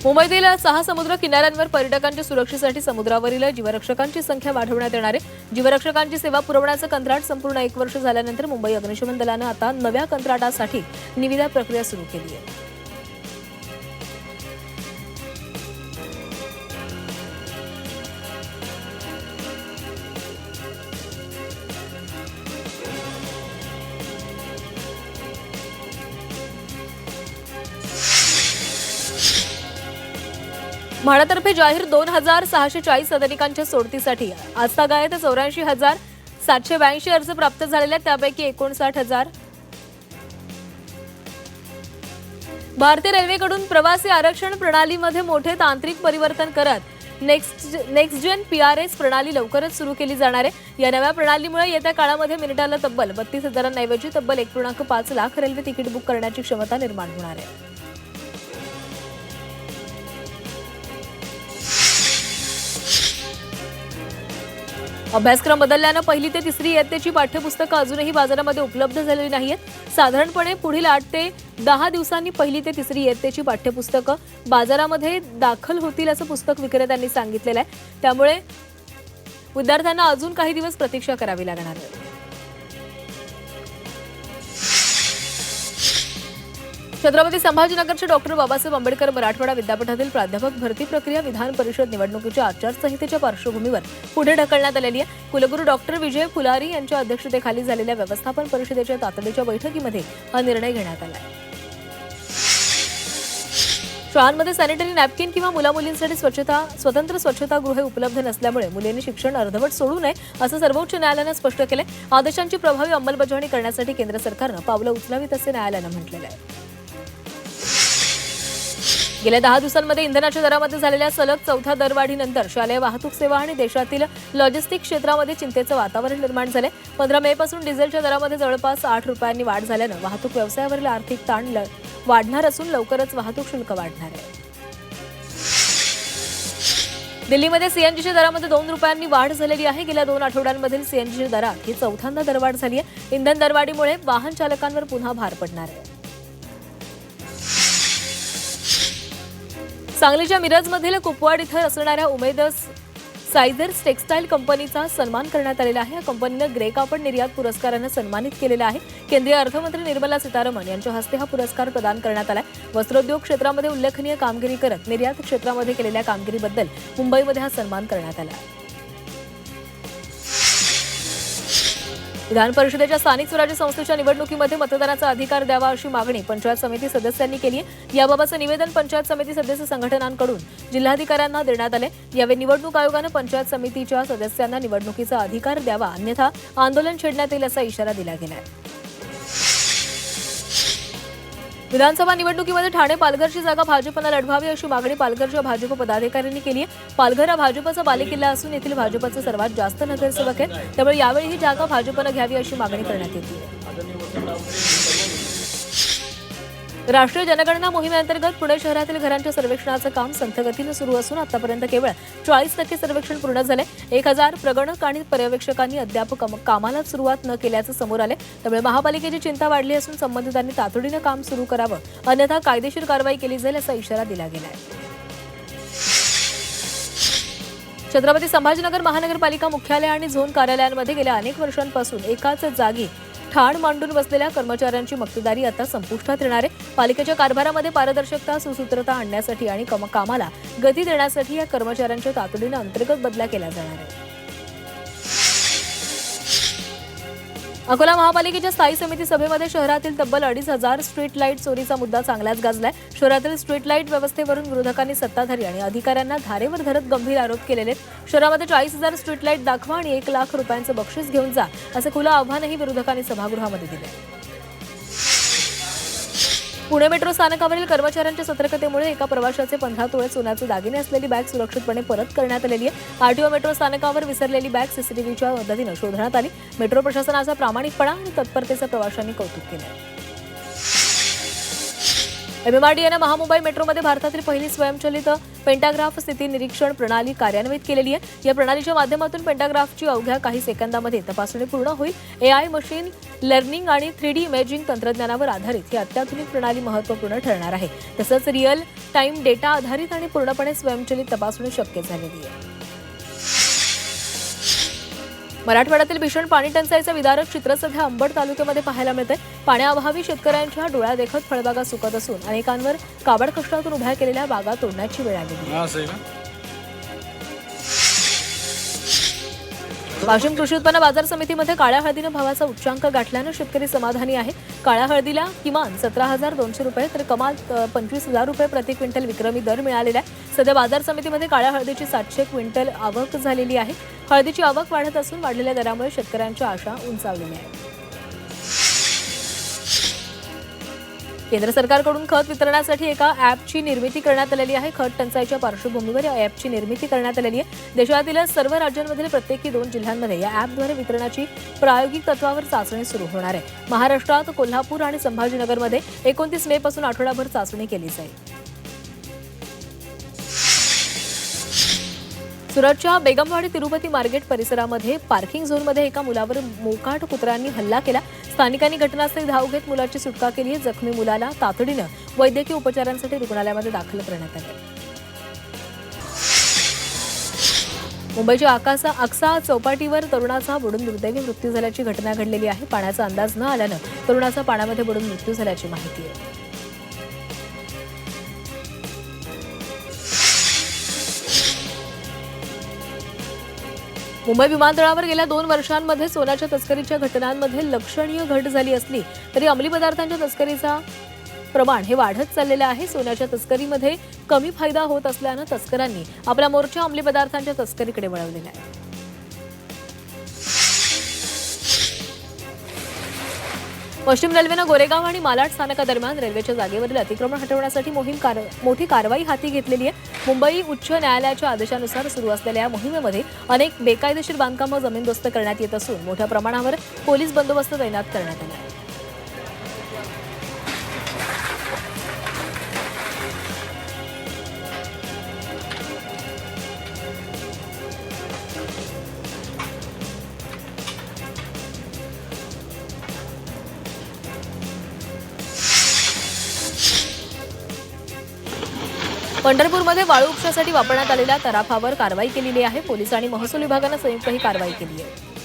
मुंबईतील 6 समुद्र किनाऱ्यांवर पर्यटकांच्या सुरक्षेसाठी समुद्रावरील जीवरक्षकांची संख्या वाढवण्यात येणार आहे। जीवरक्षकांची सेवा पुरवण्याचं कंत्राट संपूर्ण 1 वर्ष झाल्यानंतर मुंबई अग्निशमन दलानं आता नव्या कंत्राटासाठी निविदा प्रक्रिया सुरू केली आहे। म्हाडातर्फे जाहीर 2640 सदनिकांच्या सोडतीसाठी आजतागायत 84,782 अर्ज प्राप्त झालेले, त्यापैकी 59,000 भारतीय रेल्वेकडून प्रवासी आरक्षण प्रणालीमध्ये मोठे तांत्रिक परिवर्तन करत नेक्स्ट जेन PRS प्रणाली लवकरच सुरू केली जाणार आहे। या नव्या प्रणालीमुळे येत्या काळामध्ये मिनिटाला तब्बल 32,000 तब्बल 1.5 लाख रेल्वे तिकीट बुक करण्याची क्षमता निर्माण होणार आहे। अभ्यासक्रम बदलल्यानं पहिली ते तिसरी इयत्तेची पाठ्यपुस्तकं अजूनही बाजारामध्ये उपलब्ध झालेली नाहीत। साधारणपणे पुढील 8 ते 10 दिवसांनी पहिली ते तिसरी इयत्तेची पाठ्यपुस्तकं बाजारामध्ये दाखल होतील असं पुस्तक विक्रेत्यांनी सांगितलेलं आहे। त्यामुळे विद्यार्थ्यांना अजून काही दिवस प्रतीक्षा करावी लागणार आहे। छत्रपती संभाजीनगरच्या डॉक्टर बाबासाहेब आंबेडकर मराठवाडा विद्यापीठातील प्राध्यापक भरती प्रक्रिया विधान परिषद निवडणुकीच्या आचारसंहितेच्या पार्श्वभूमीवर पुढे ढकलण्यात आलेली आहे। कुलगुरू डॉक्टर विजय फुलारी यांच्या अध्यक्षतेखाली झालेल्या व्यवस्थापन परिषदेच्या तातडीच्या बैठकीमध्ये हा निर्णय घेण्यात आला आहे। शाळांमध्ये सॅनिटरी नॅपकिन किंवा मुलामुलींसाठी स्वतंत्र स्वच्छतागृहे उपलब्ध नसल्यामुळे मुलींनी शिक्षण अर्धवट सोडू नये असं सर्वोच्च न्यायालयानं स्पष्ट केलंय। आदेशांची प्रभावी अंमलबजावणी करण्यासाठी केंद्र सरकारनं पावलं उचलावीत असे न्यायालयानं म्हटलेलं आहे। गेल्या 10 दिवसांमध्ये इंधनाच्या दरामध्ये झालेल्या सलग 4थ्या दरवाढीनंतर शालेय वाहतूक सेवा आणि देशातील लॉजिस्टिक क्षेत्रामध्ये चिंतेचं वातावरण निर्माण झालंय। 15 मे पासून डिझेलच्या दरामध्ये जवळपास 8 रुपयांनी वाढ झाल्यानं वाहतूक व्यवसायावरील आर्थिक ताण वाढणार असून लवकरच वाहतूक शुल्क वाढणार आहे। दिल्लीमध्ये सीएनजीच्या दरामध्ये 2 रुपयांनी वाढ झालेली आहे। गेल्या 2 आठवड्यांमधील सीएनजीच्या दरात ही 4थ्यांदा दरवाढ झाली आहे। इंधन दरवाढीमुळे वाहन चालकांवर पुन्हा भार पडणार आहे। सांगलीच्या मिरजमधील कुपवाड इथं असणाऱ्या उमेद सायझर्स टेक्सटाईल कंपनीचा सन्मान करण्यात आलेला आहे। या कंपनीनं ग्रे कापड निर्यात पुरस्कारानं सन्मानित केलेला आहे। केंद्रीय अर्थमंत्री निर्मला सीतारामन यांच्या हस्ते हा पुरस्कार प्रदान करण्यात आला। वस्त्रोद्योग क्षेत्रामध्ये उल्लेखनीय कामगिरी करत निर्यात क्षेत्रामध्ये केलेल्या कामगिरीबद्दल मुंबईमध्ये हा सन्मान करण्यात आला। विधान परिषदेच्या स्थानिक स्वराज्य संस्थेच्या निवडणुकीमध्ये मतदानाचा अधिकार द्यावा अशी मागणी पंचायत समिती सदस्यांनी केली आहे। याबाबतचं निवेदन पंचायत समिती सदस्य संघटनांकडून जिल्हाधिकाऱ्यांना देण्यात आले। यावेळी निवडणूक आयोगानं पंचायत समितीच्या सदस्यांना निवडणुकीचा अधिकार द्यावा, अन्यथा आंदोलन छेडण्यात येईल असा इशारा दिला गेला आहे। विधानसभा निवडणुकीमध्ये ठाणे पालघरची जागा भाजपनं लढवावी अशी मागणी पालघरच्या भाजप पदाधिकाऱ्यांनी केली आहे। पालघर हा भाजपचा बालेकिल्ला असून येथील भाजपचे सर्वात जास्त नगरसेवक आहेत, त्यामुळे यावेळी ही जागा भाजपनं घ्यावी अशी मागणी करण्यात येते। राष्ट्रीय जनगणना मोहिमेअंतर्गत पुणे शहरातील घरांच्या सर्वेक्षणाचं काम संथ गतीनं सुरू असून आतापर्यंत केवळ 40% सर्वेक्षण पूर्ण झाले। 1000 प्रगणक आणि पर्यवेक्षकांनी अद्याप कामाला सुरुवात न केल्याचं समोर आले। त्यामुळे महापालिकेची चिंता वाढली असून संबंधितांनी तातडीनं काम सुरू करावं, अन्यथा कायदेशीर कारवाई केली जाईल असा इशारा दिला गेला आहे। छत्रपती संभाजीनगर महानगरपालिका मुख्यालय आणि झोन कार्यालयांमध्ये गेल्या अनेक वर्षांपासून एकाच जागी ठाण मांडून बसलेल्या कर्मचाऱ्यांची मक्तेदारी आता संपुष्टात येणार आहे। पालिकेच्या कारभारामध्ये पारदर्शकता, सुसूत्रता आणण्यासाठी आणि कामाला गती देण्यासाठी या कर्मचाऱ्यांच्या तातडीनं अंतर्गत बदल्या केल्या जाणार आहेत। अकोला महापालिकेच्या स्थायी समिती सभेमध्ये शहरातील तब्बल 2,500 स्ट्रीट लाईट चोरीचा मुद्दा चांगलाच गाजलाय। शहरातील स्ट्रीट लाईट व्यवस्थेवरून विरोधकांनी सत्ताधारी आणि अधिकाऱ्यांना धारेवर धरत गंभीर आरोप केलेले आहेत। शहरामध्ये 40,000 स्ट्रीट लाईट दाखवा आणि 1 लाख रुपयांचं बक्षीस घेऊन जा असं खुलं आव्हानही विरोधकांनी सभागृहामध्ये दिले। पुणे मेट्रो स्थानकावरील कर्मचाऱ्यांच्या सतर्कतेमुळे एका प्रवाशाचे 15 तोळे सोन्याचे दागिने असलेली बॅग सुरक्षितपणे परत करण्यात आलेली आहे। आरटीओ मेट्रो स्थानकावर विसरलेली बॅग सीसीटीव्हीच्या मदतीनं शोधण्यात आली। मेट्रो प्रशासनाचा प्रामाणिकपणा आणि तत्परतेचं प्रवाशांनी कौतुक केलं। MMRDAने महामुंबई मेट्रोमध्ये भारतातील पहिली स्वयंचलित पेंटाग्राफ स्थिती निरीक्षण प्रणाली कार्यान्वित केलेली आहे। या प्रणालीच्या माध्यमातून पेंटाग्राफची अवघ्या काही सेकंदामध्ये तपासणी पूर्ण होईल। AI मशीन लर्निंग आणि 3D इमेजिंग तंत्रज्ञानावर आधारित ही अत्याधुनिक प्रणाली महत्त्वपूर्ण ठरणार आहे। तसंच रिअल टाइम डेटा आधारित आणि पूर्णपणे स्वयंचलित तपासणी शक्य झालेली आहे। मराठवाड्यातील भीषण पाणी टंचाईचं विदारक चित्र सध्या अंबड तालुक्यामध्ये पाहायला मिळते। पाण्याअभावी शेतकऱ्यांच्या डोळ्यादेखत फळबागा सुकत असून अनेकांवर काबड कष्टातून उभ्या केलेल्या बागा तोडण्याची वेळ आलेली आहे। वाशिम कृषी उत्पन्न बाजार समितीमध्ये काळ्या हळदीनं भावाचा उच्चांक गाठल्यानं शेतकरी समाधानी आहे। काळ्या हळदीला किमान 17,200 रुपये तर कमाल 25,000 रुपये प्रति क्विंटल विक्रमी दर मिळालेला आहे। सध्या बाजार समितीमध्ये काळ्या हळदीची 700 क्विंटल आवक झालेली आहे। हळदीची आवक वाढत असून वाढलेल्या दरामुळे शेतकऱ्यांच्या आशा उंचावलेल्या आहेत। केंद्र सरकारकडून खत वितरणासाठी एका ॲपची निर्मिती करण्यात आलेली आहे। खत टंचाईच्या पार्श्वभूमीवर या ॲपची निर्मिती करण्यात आलेली आहे। देशातील सर्व राज्यांमधील प्रत्येकी 2 जिल्ह्यांमध्ये या ॲपद्वारे वितरणाची प्रायोगिक तत्वावर चाचणी सुरू होणार आहे। महाराष्ट्रात कोल्हापूर आणि संभाजीनगरमध्ये 29 मे पासून आठवडाभर चाचणी केली जाईल। सुरतच्या बेगमवाडी तिरुपती मार्केट परिसरामध्ये पार्किंग झोनमध्ये एका मुलावर मोकाट कुत्र्यांनी हल्ला केला। स्थानिकांनी घटनास्थळी धाव घेत मुलाची सुटका केली आहे। जखमी मुलाला तातडीनं वैद्यकीय उपचारांसाठी रुग्णालयामध्ये दाखल करण्यात आले। मुंबईच्या आक्सा चौपाटीवर तरुणाचा बुडून दुर्दैवी मृत्यू झाल्याची घटना घडलेली आहे। पाण्याचा अंदाज न आल्यानं तरुणाचा पाण्यामध्ये बुडून मृत्यू झाल्याची माहिती आहे। मुंबई विमानतळावर गेल्या 2 वर्षांमध्ये सोन्याच्या तस्करीच्या घटनांमध्ये लक्षणीय घट झाली असली तरी अंमली पदार्थांच्या तस्करीचा प्रमाण हे वाढत चाललेलं आहे। सोन्याच्या तस्करीमध्ये कमी फायदा होत असल्यानं तस्करांनी आपला मोर्चा अंमली पदार्थांच्या तस्करीकडे वळवलेला आहे। पश्चिम रेल्वेनं गोरेगाव आणि मालाड स्थानकादरम्यान रेल्वेच्या जागेवरील अतिक्रमण हटवण्यासाठी मोठी कारवाई हाती घेतलेली आहे। मुंबई उच्च न्यायालयाच्या आदेशानुसार सुरू असलेल्या या मोहिमेमध्ये अनेक बेकायदेशीर बांधकामं जमीनदोस्त करण्यात येत असून मोठ्या प्रमाणावर पोलीस बंदोबस्त तैनात करण्यात आला आहे। पंढरपूरमध्ये वाळू उपशासाठी वापरण्यात आलेल्या तराफावर कारवाई केलेली आहे। पोलीस आणि महसूल विभागानं संयुक्त ही कारवाई केली आहे।